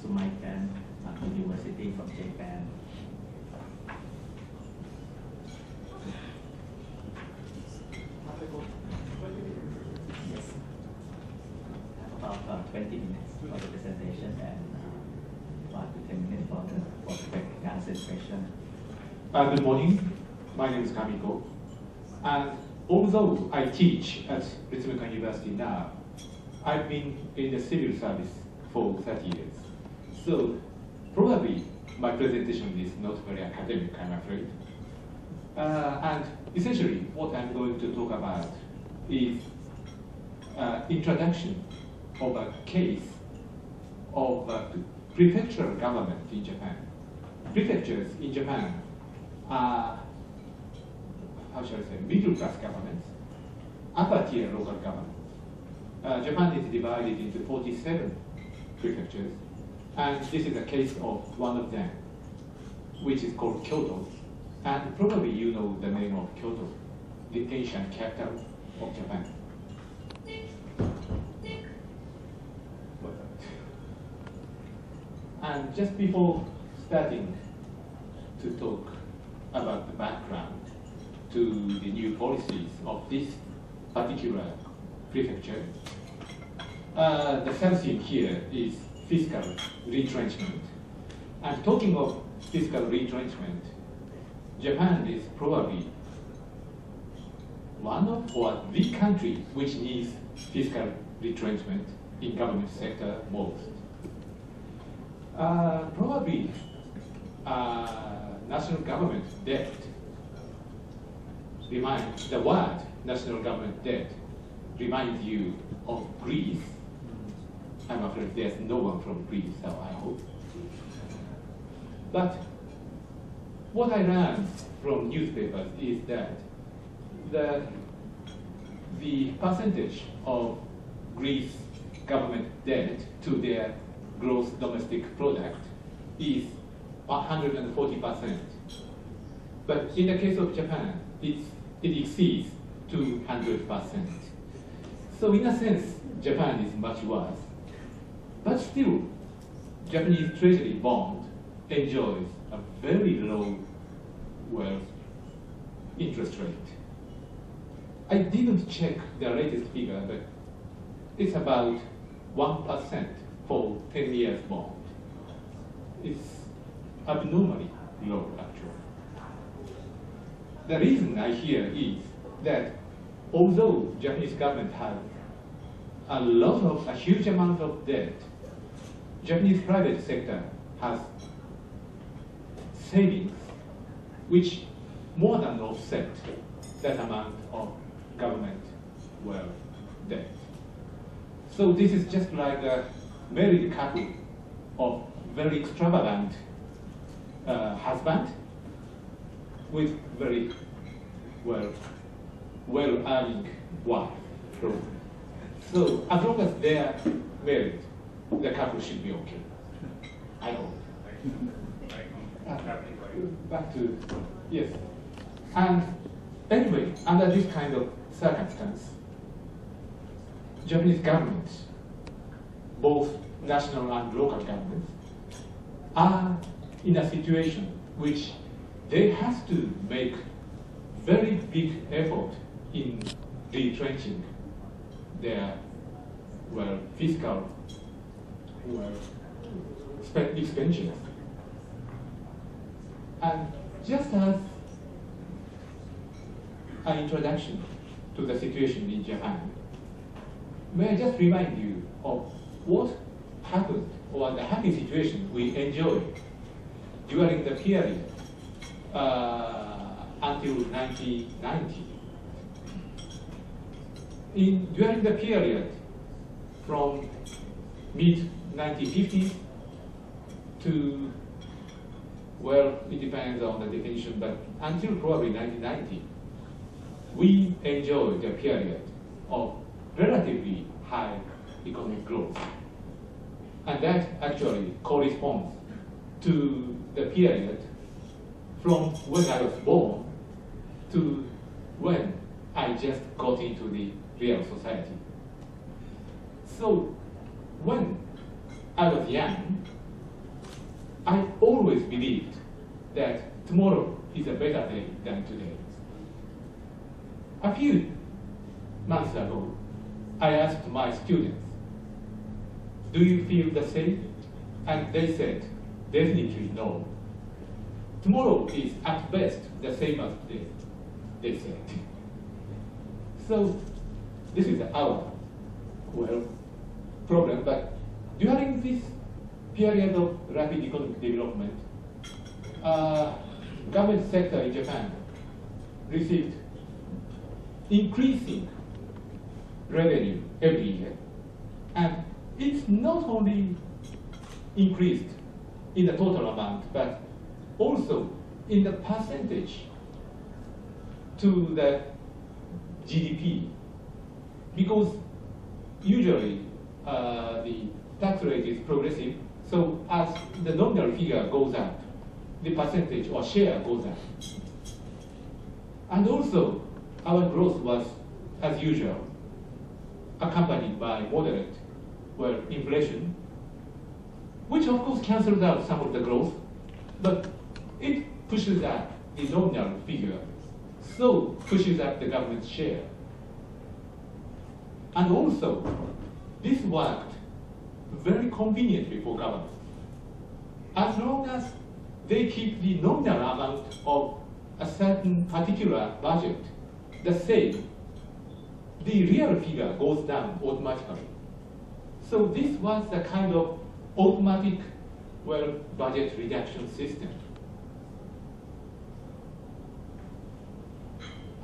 Sumaikan University from Japan. Yes. About 20 minutes for the presentation and 5 to 10 minutes for the answer question. Good morning. My name is Kamiko. And although I teach at Eropa University now, I've been in the civil service for 30 years. So probably my presentation is not very academic, I'm afraid. And essentially what I'm going to talk about is introduction of a case of prefectural government in Japan. Prefectures in Japan are, how shall I say, middle-class governments, upper-tier local governments. Japan is divided into 47 prefectures, and this is a case of one of them, which is called Kyoto. And probably you know the name of Kyoto, the ancient capital of Japan. And just before starting to talk about the background to the new policies of this particular prefecture, the first thing here is fiscal retrenchment. And talking of fiscal retrenchment, Japan is probably one of or the country which needs fiscal retrenchment in government sector most. Probably national government debt reminds, the word national government debt reminds you of Greece. I'm afraid there's no one from Greece, so I hope. But what I learned from newspapers is that the percentage of Greece government debt to their gross domestic product is 140%. But in the case of Japan, it exceeds 200%. So in a sense, Japan is much worse. But still, Japanese treasury bond enjoys a very low, interest rate. I didn't check the latest figure, but it's about 1% for 10 years bond. It's abnormally low, actually. The reason I hear is that although Japanese government has a huge amount of debt, Japanese private sector has savings which more than offset that amount of government debt. So this is just like a married couple of very extravagant husband with very well-earning wife. So as long as they are married, the couple should be okay. I hope. Back to, yes. And anyway, under this kind of circumstance, Japanese governments, both national and local governments, are in a situation which they have to make very big effort in retrenching their fiscal expenditures. And just as an introduction to the situation in Japan, may I just remind you of what happened or the happy situation we enjoyed during the period until 1990. During the period from mid-1950s to, it depends on the definition, but until probably 1990, we enjoyed a period of relatively high economic growth. And that actually corresponds to the period from when I was born to when I just got into the real society. So when I was young, I always believed that tomorrow is a better day than today. A few months ago, I asked my students, do you feel the same? And they said, definitely no. Tomorrow is at best the same as today, they said. So this is our, problem, but during this period of rapid economic development, government sector in Japan received increasing revenue every year. And it's not only increased in the total amount, but also in the percentage to the GDP. Because usually the tax rate is progressive, so as the nominal figure goes up, the percentage or share goes up. And also, our growth was, as usual, accompanied by moderate, inflation, which of course cancels out some of the growth, but it pushes up the nominal figure, so pushes up the government's share. And also, this worked very conveniently for government. As long as they keep the nominal amount of a certain particular budget the same, the real figure goes down automatically. So this was a kind of automatic, budget reduction system.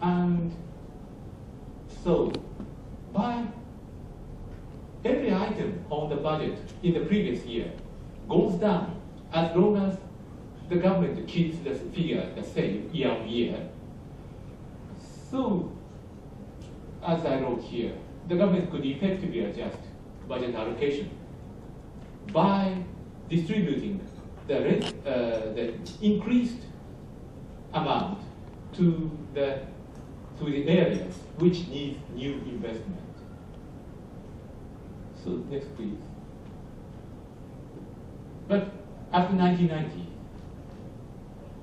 And so, by every item on the budget in the previous year goes down as long as the government keeps the figure the same year on year. So, as I wrote here, the government could effectively adjust budget allocation by distributing the increased amount to the areas which need new investment. So next, please. But after 1990,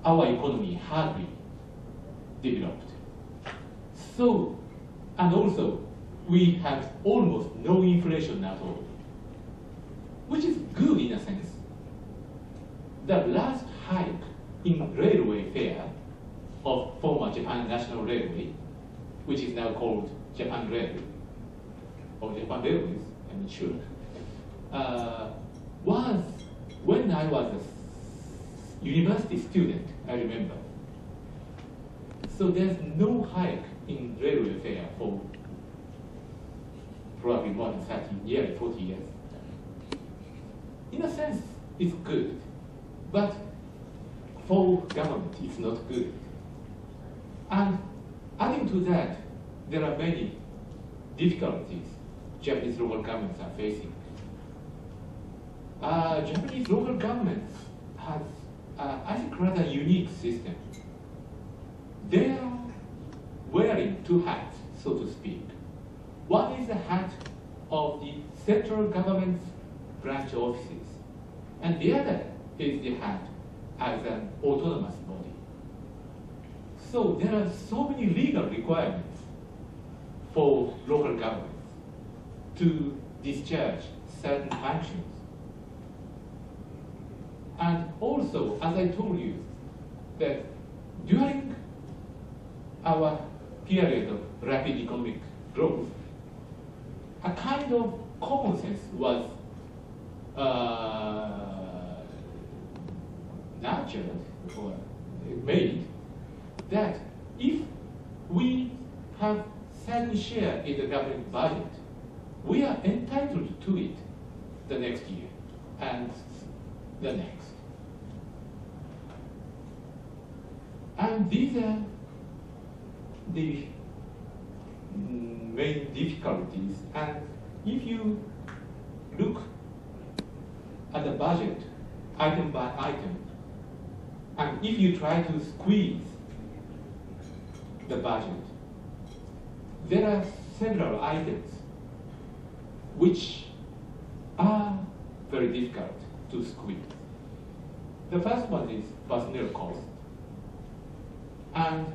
our economy hardly developed. So, and also, we have almost no inflation at all, which is good in a sense. The last hike in railway fare of former Japan National Railway, which is now called Japan Rail, or Japan Railways, I'm sure, was when I was a university student, I remember. So there's no hike in railway fare for probably more than 30 years, 40 years. In a sense, it's good, but for government, it's not good. And adding to that, there are many difficulties Japanese local governments are facing. Japanese local governments has, I think, rather unique system. They are wearing two hats, so to speak. One is the hat of the central government's branch offices, and the other is the hat as an autonomous body. So there are so many legal requirements for local governments to discharge certain functions. And also, as I told you, that during our period of rapid economic growth, a kind of common sense was nurtured or made that if we have certain share in the government budget, we are entitled to it the next year and the next. And these are the main difficulties. And if you look at the budget item by item, and if you try to squeeze the budget, there are several items which are very difficult to squeeze. The first one is personnel cost. And